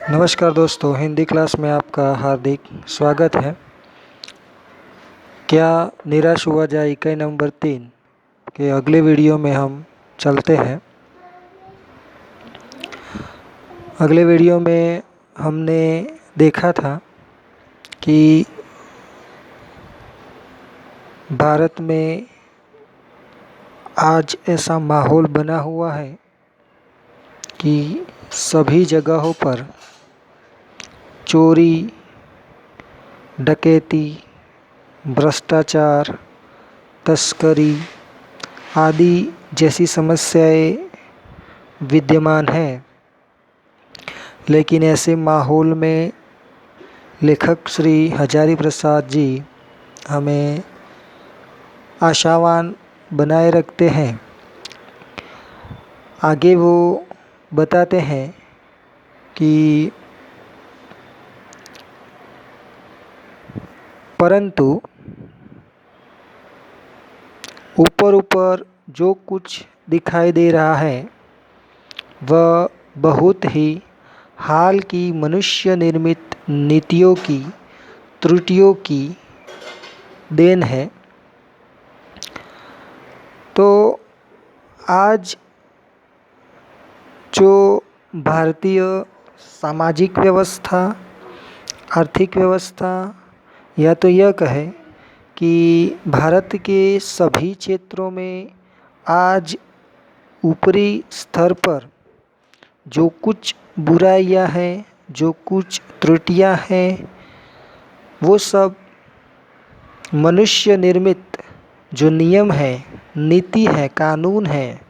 नमस्कार दोस्तों, हिंदी क्लास में आपका हार्दिक स्वागत है। क्या निराश हुआ जाए इकाई नंबर 3 के अगले वीडियो में हम चलते हैं। अगले वीडियो में हमने देखा था कि भारत में आज ऐसा माहौल बना हुआ है कि सभी जगहों पर चोरी, डकैती, भ्रष्टाचार, तस्करी आदि जैसी समस्याएं विद्यमान हैं। लेकिन ऐसे माहौल में लेखक श्री हजारी प्रसाद जी हमें आशावान बनाए रखते हैं। आगे वो बताते हैं कि परंतु ऊपर ऊपर जो कुछ दिखाई दे रहा है वह बहुत ही हाल की मनुष्य निर्मित नीतियों की त्रुटियों की देन है। तो आज जो भारतीय सामाजिक व्यवस्था, आर्थिक व्यवस्था या तो यह कहे कि भारत के सभी क्षेत्रों में आज ऊपरी स्तर पर जो कुछ बुराइयां हैं, जो कुछ त्रुटियां हैं, वो सब मनुष्य निर्मित जो नियम है, नीति है, कानून है,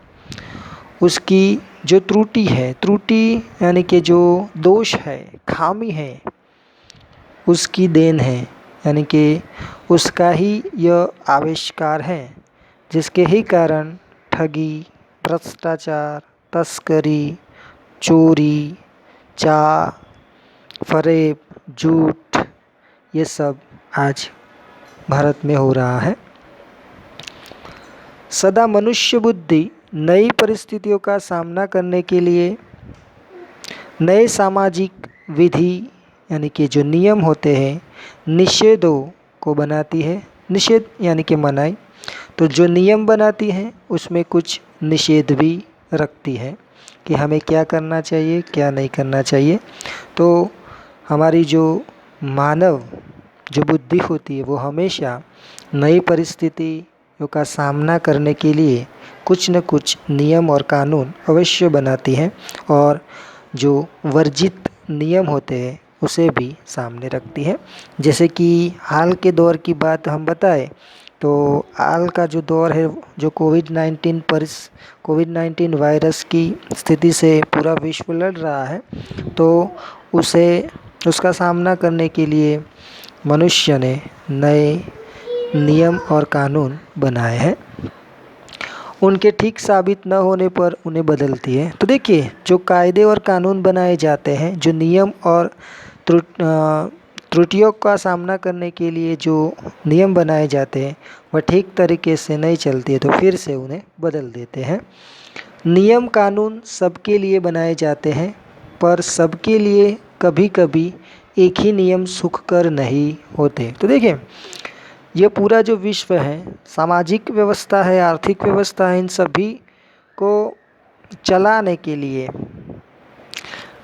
उसकी जो त्रुटि यानी कि जो दोष है, खामी है, उसकी देन है। यानी कि उसका ही यह आविष्कार है, जिसके ही कारण ठगी, भ्रष्टाचार, तस्करी, चोरी, फरेब, झूठ, ये सब आज भारत में हो रहा है। सदा मनुष्य बुद्धि नई परिस्थितियों का सामना करने के लिए नए सामाजिक विधि यानी कि जो नियम होते हैं, निषेधों को बनाती है। निषेध यानी कि मनाही। तो जो नियम बनाती है उसमें कुछ निषेध भी रखती है कि हमें क्या करना चाहिए, क्या नहीं करना चाहिए। तो हमारी जो मानव जो बुद्धि होती है वो हमेशा नई परिस्थितियों का सामना करने के लिए कुछ न कुछ नियम और कानून अवश्य बनाती है, और जो वर्जित नियम होते हैं उसे भी सामने रखती है। जैसे कि हाल के दौर की बात हम बताएं तो हाल का जो दौर है, जो कोविड-19 वायरस की स्थिति से पूरा विश्व लड़ रहा है, तो उसका सामना करने के लिए मनुष्य ने नए नियम और कानून बनाए हैं। उनके ठीक साबित न होने पर उन्हें बदलती है। तो देखिए, जो कायदे और कानून बनाए जाते हैं, जो नियम और त्रुटियों का सामना करने के लिए जो नियम बनाए जाते हैं वह ठीक तरीके से नहीं चलती है, तो फिर से उन्हें बदल देते हैं। नियम कानून सबके लिए बनाए जाते हैं, पर सबके लिए कभी कभी एक ही नियम सुखकर नहीं होते। तो देखिए, ये पूरा जो विश्व है, सामाजिक व्यवस्था है, आर्थिक व्यवस्था है, इन सभी को चलाने के लिए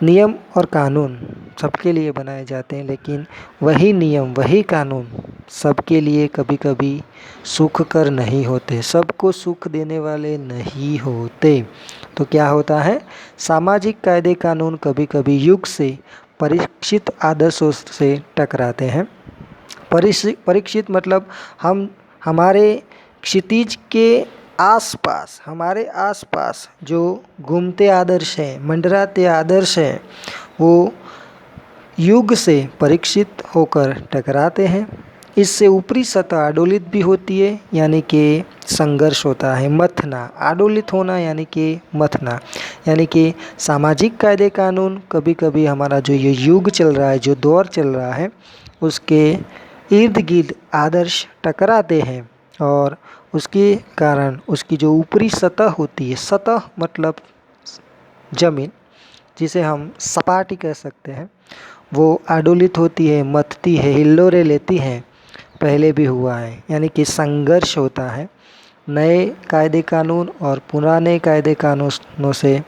नियम और कानून सबके लिए बनाए जाते हैं। लेकिन वही नियम, वही कानून सबके लिए कभी कभी सुख कर नहीं होते, सबको सुख देने वाले नहीं होते। तो क्या होता है, सामाजिक कायदे कानून कभी कभी युग से परीक्षित आदर्शों से टकराते हैं। परीक्षित मतलब हमारे क्षितिज के आसपास, हमारे आसपास जो घूमते आदर्श हैं, मंडराते आदर्श हैं, वो युग से परीक्षित होकर टकराते हैं। इससे ऊपरी सतह आडोलित भी होती है, यानी कि संघर्ष होता है, मथना। आडोलित होना यानी कि मथना, यानी कि सामाजिक कायदे कानून कभी कभी हमारा जो ये युग चल रहा है, जो दौर चल रहा है, उसके इर्द गिर्द आदर्श टकराते हैं, और उसके कारण उसकी जो ऊपरी सतह होती है, सतह मतलब ज़मीन, जिसे हम सपाटी कह सकते हैं, वो आडोलित होती है, मथती है, हिल्लोरे लेती हैं, पहले भी हुआ है। यानी कि संघर्ष होता है नए कायदे कानून और पुराने कायदे कानूनों से।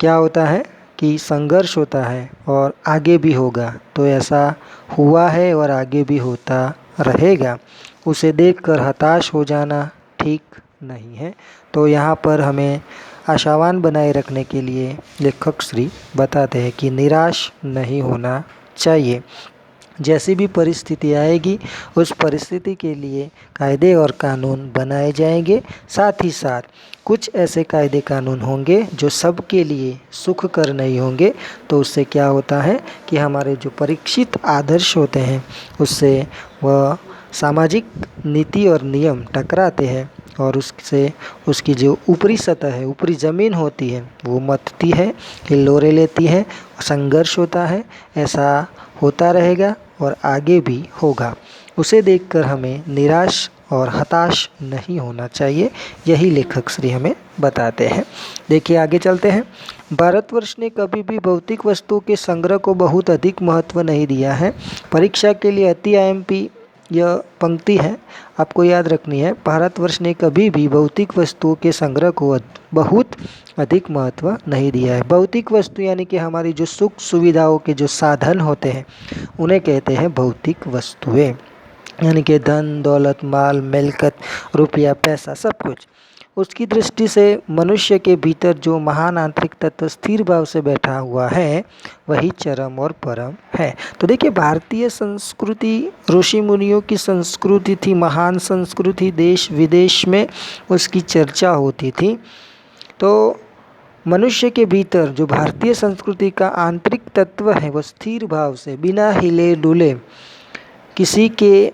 क्या होता है कि संघर्ष होता है और आगे भी होगा। तो ऐसा हुआ है और आगे भी होता रहेगा। उसे देखकर हताश हो जाना ठीक नहीं है। तो यहाँ पर हमें आशावान बनाए रखने के लिए लेखक श्री बताते हैं कि निराश नहीं होना चाहिए। जैसी भी परिस्थिति आएगी उस परिस्थिति के लिए कायदे और कानून बनाए जाएंगे। साथ ही साथ कुछ ऐसे कायदे कानून होंगे जो सबके लिए सुखकर नहीं होंगे। तो उससे क्या होता है कि हमारे जो परीक्षित आदर्श होते हैं उससे वह सामाजिक नीति और नियम टकराते हैं और उससे उसकी जो ऊपरी सतह है, ऊपरी ज़मीन होती है, वो मथती है, हिल्लोरे लेती है, संघर्ष होता है। ऐसा होता रहेगा और आगे भी होगा। उसे देखकर हमें निराश और हताश नहीं होना चाहिए। यही लेखक श्री हमें बताते हैं। देखिए आगे चलते हैं। भारतवर्ष ने कभी भी भौतिक वस्तुओं के संग्रह को बहुत अधिक महत्व नहीं दिया है। परीक्षा के लिए अति आईएमपी यह पंक्ति है, आपको याद रखनी है। भारतवर्ष ने कभी भी भौतिक वस्तुओं के संग्रह को बहुत अधिक महत्व नहीं दिया है। भौतिक वस्तु यानी कि हमारी जो सुख सुविधाओं के जो साधन होते हैं उन्हें कहते हैं भौतिक वस्तुएं। यानी कि धन दौलत, माल मिल्कत, रुपया, पैसा, सब कुछ। उसकी दृष्टि से मनुष्य के भीतर जो महान आंतरिक तत्व स्थिर भाव से बैठा हुआ है वही चरम और परम है। तो देखिए भारतीय संस्कृति ऋषि मुनियों की संस्कृति थी, महान संस्कृति, देश विदेश में उसकी चर्चा होती थी। तो मनुष्य के भीतर जो भारतीय संस्कृति का आंतरिक तत्व है वो स्थिर भाव से बिना हिले डुले किसी के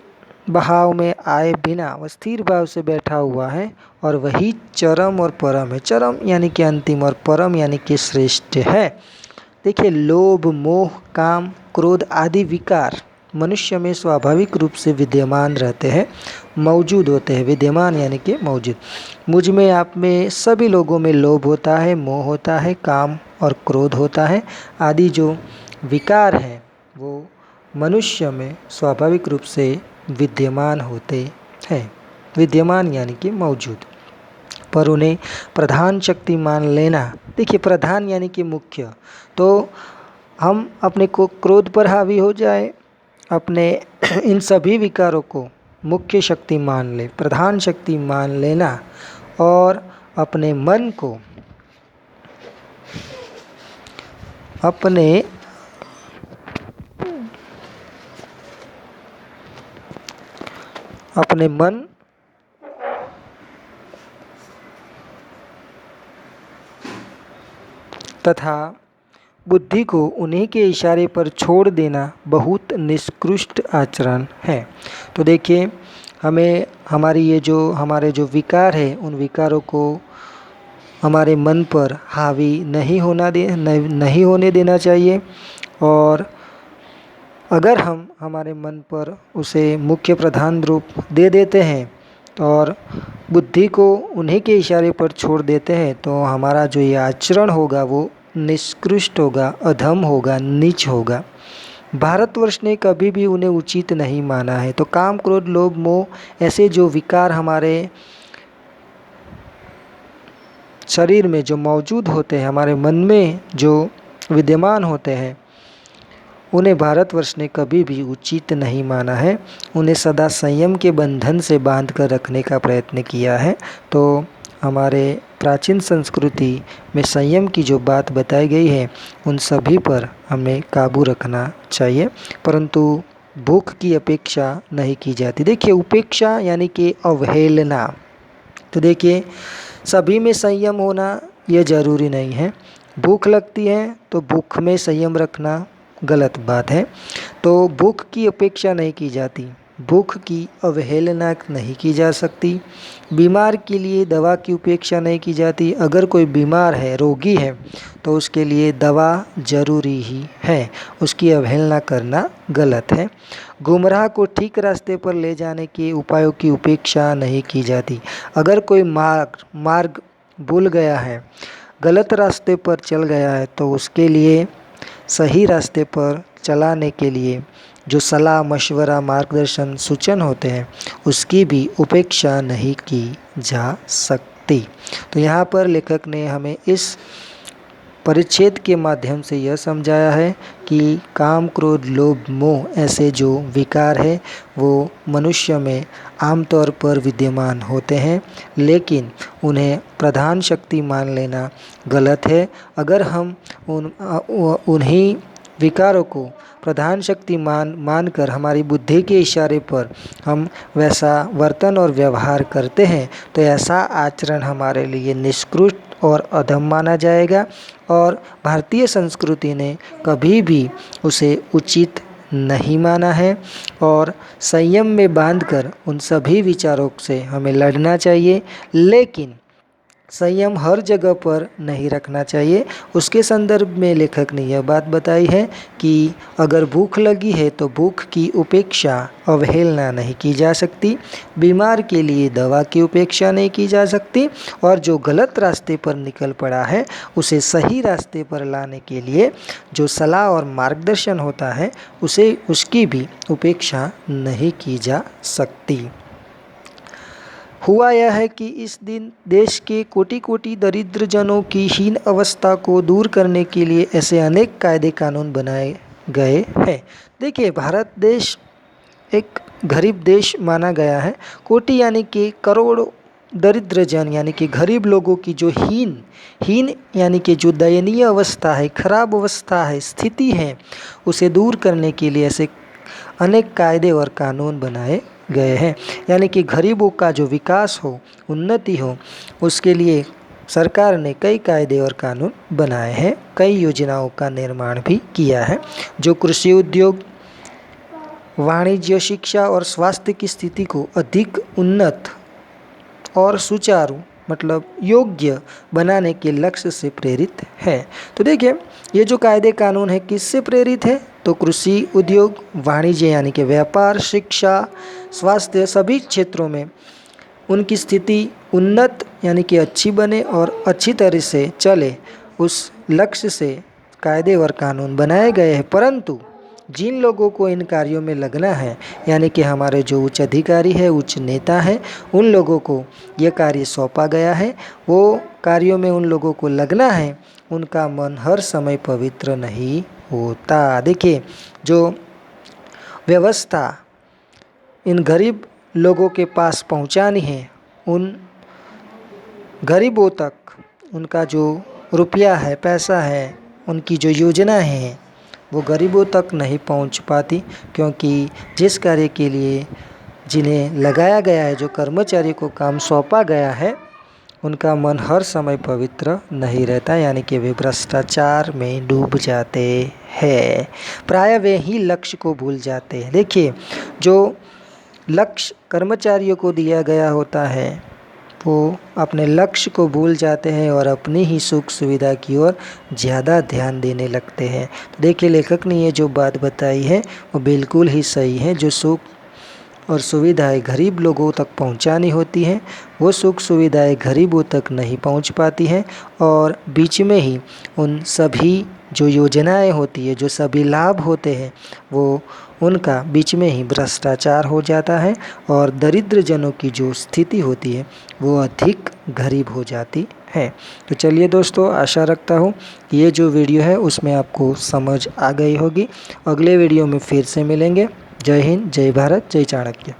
बहाव में आए बिना वो स्थिर भाव से बैठा हुआ है और वही चरम और परम है। चरम यानी कि अंतिम और परम यानी कि श्रेष्ठ है। देखिए लोभ, मोह, काम, क्रोध आदि विकार मनुष्य में स्वाभाविक रूप से विद्यमान रहते हैं, मौजूद होते हैं। विद्यमान यानी कि मौजूद। मुझ में, आप में, सभी लोगों में लोभ होता है, मोह होता है, काम और क्रोध होता है। आदि जो विकार हैं वो मनुष्य में स्वाभाविक रूप से विद्यमान होते हैं। विद्यमान यानी कि मौजूद, पर उन्हें प्रधान शक्ति मान लेना। देखिए प्रधान यानी कि मुख्य। तो हम अपने को क्रोध पर हावी हो जाए, अपने इन सभी विकारों को मुख्य शक्ति मान ले, प्रधान शक्ति मान लेना और अपने मन को अपने मन तथा बुद्धि को उन्हीं के इशारे पर छोड़ देना बहुत निकृष्ट आचरण है। तो देखिए हमें हमारे जो विकार है उन विकारों को हमारे मन पर हावी नहीं होने देना चाहिए। और अगर हम हमारे मन पर उसे मुख्य प्रधान रूप दे देते हैं और बुद्धि को उन्हीं के इशारे पर छोड़ देते हैं तो हमारा जो ये आचरण होगा वो निकृष्ट होगा, अधम होगा, नीच होगा। भारतवर्ष ने कभी भी उन्हें उचित नहीं माना है। तो काम, क्रोध, लोभ, मोह ऐसे जो विकार हमारे शरीर में जो मौजूद होते हैं, हमारे मन में जो विद्यमान होते हैं, उन्हें भारतवर्ष ने कभी भी उचित नहीं माना है। उन्हें सदा संयम के बंधन से बांध कर रखने का प्रयत्न किया है। तो हमारे प्राचीन संस्कृति में संयम की जो बात बताई गई है उन सभी पर हमें काबू रखना चाहिए, परंतु भूख की अपेक्षा नहीं की जाती। देखिए उपेक्षा यानी कि अवहेलना। तो देखिए सभी में संयम होना यह ज़रूरी नहीं है। भूख लगती है तो भूख में संयम रखना गलत बात है। तो भूख की अपेक्षा नहीं की जाती, भूख की अवहेलना नहीं की जा सकती। बीमार के लिए दवा की उपेक्षा नहीं की जाती। अगर कोई बीमार है, रोगी है, तो उसके लिए दवा ज़रूरी ही है, उसकी अवहेलना करना गलत है। गुमराह को ठीक रास्ते पर ले जाने के उपायों की उपेक्षा नहीं की जाती। अगर कोई मार्ग भूल गया है, गलत रास्ते पर चल गया है तो उसके लिए सही रास्ते पर चलाने के लिए जो सलाह मशवरा मार्गदर्शन सूचन होते हैं उसकी भी उपेक्षा नहीं की जा सकती। तो यहाँ पर लेखक ने हमें इस परिच्छेद के माध्यम से यह समझाया है कि काम क्रोध लोभ मोह ऐसे जो विकार है वो मनुष्य में आमतौर पर विद्यमान होते हैं, लेकिन उन्हें प्रधान शक्ति मान लेना गलत है। अगर हम उन्हीं विकारों को प्रधान शक्ति मानकर हमारी बुद्धि के इशारे पर हम वैसा वर्तन और व्यवहार करते हैं तो ऐसा आचरण हमारे लिए निष्कृष्ट और अधम माना जाएगा और भारतीय संस्कृति ने कभी भी उसे उचित नहीं माना है। और संयम में बांधकर उन सभी विचारों से हमें लड़ना चाहिए, लेकिन संयम हर जगह पर नहीं रखना चाहिए। उसके संदर्भ में लेखक ने यह बात बताई है कि अगर भूख लगी है तो भूख की उपेक्षा अवहेलना नहीं की जा सकती, बीमार के लिए दवा की उपेक्षा नहीं की जा सकती, और जो गलत रास्ते पर निकल पड़ा है उसे सही रास्ते पर लाने के लिए जो सलाह और मार्गदर्शन होता है उसकी भी उपेक्षा नहीं की जा सकती। हुआ यह है कि इस दिन देश के कोटि कोटि दरिद्र जनों की हीन अवस्था को दूर करने के लिए ऐसे अनेक कायदे कानून बनाए गए हैं। देखिए, भारत देश एक गरीब देश माना गया है। कोटि यानी कि करोड़ों दरिद्र जन यानी कि गरीब लोगों की जो हीन यानी कि जो दयनीय अवस्था है, खराब अवस्था है, स्थिति है, उसे दूर करने के लिए ऐसे अनेक कायदे और कानून बनाए गए हैं। यानी कि गरीबों का जो विकास हो, उन्नति हो, उसके लिए सरकार ने कई कायदे और कानून बनाए हैं, कई योजनाओं का निर्माण भी किया है जो कृषि उद्योग, वाणिज्य, शिक्षा और स्वास्थ्य की स्थिति को अधिक उन्नत और सुचारू मतलब योग्य बनाने के लक्ष्य से प्रेरित है। तो देखिए, ये जो कायदे कानून है किससे प्रेरित है? तो कृषि उद्योग, वाणिज्य यानी कि व्यापार, शिक्षा, स्वास्थ्य, सभी क्षेत्रों में उनकी स्थिति उन्नत यानी कि अच्छी बने और अच्छी तरह से चले, उस लक्ष्य से कायदे और कानून बनाए गए हैं। परंतु जिन लोगों को इन कार्यों में लगना है, यानी कि हमारे जो उच्च अधिकारी है, उच्च नेता है, उन लोगों को यह कार्य सौंपा गया है, वो कार्यों में उन लोगों को लगना है, उनका मन हर समय पवित्र नहीं होता। देखिए, जो व्यवस्था इन गरीब लोगों के पास पहुंचानी है, उन गरीबों तक उनका जो रुपया है, पैसा है, उनकी जो योजनाएं हैं वो गरीबों तक नहीं पहुंच पाती, क्योंकि जिस कार्य के लिए जिन्हें लगाया गया है, जो कर्मचारी को काम सौंपा गया है, उनका मन हर समय पवित्र नहीं रहता, यानी कि वे भ्रष्टाचार में डूब जाते हैं। प्राय वे ही लक्ष्य को भूल जाते हैं। देखिए, जो लक्ष्य कर्मचारियों को दिया गया होता है वो अपने लक्ष्य को भूल जाते हैं और अपनी ही सुख सुविधा की ओर ज़्यादा ध्यान देने लगते हैं। तो देखिए, लेखक ने ये जो बात बताई है वो बिल्कुल ही सही है। जो सुख और सुविधाएं गरीब लोगों तक पहुंचानी होती हैं, वो सुख सुविधाएं गरीबों तक नहीं पहुंच पाती हैं, और बीच में ही उन सभी जो योजनाएं होती है, जो सभी लाभ होते हैं, वो उनका बीच में ही भ्रष्टाचार हो जाता है और दरिद्र जनों की जो स्थिति होती है वो अधिक गरीब हो जाती है। तो चलिए दोस्तों, आशा रखता हूँ ये जो वीडियो है उसमें आपको समझ आ गई होगी। अगले वीडियो में फिर से मिलेंगे। जय हिंद, जय भारत, जय चाणक्य।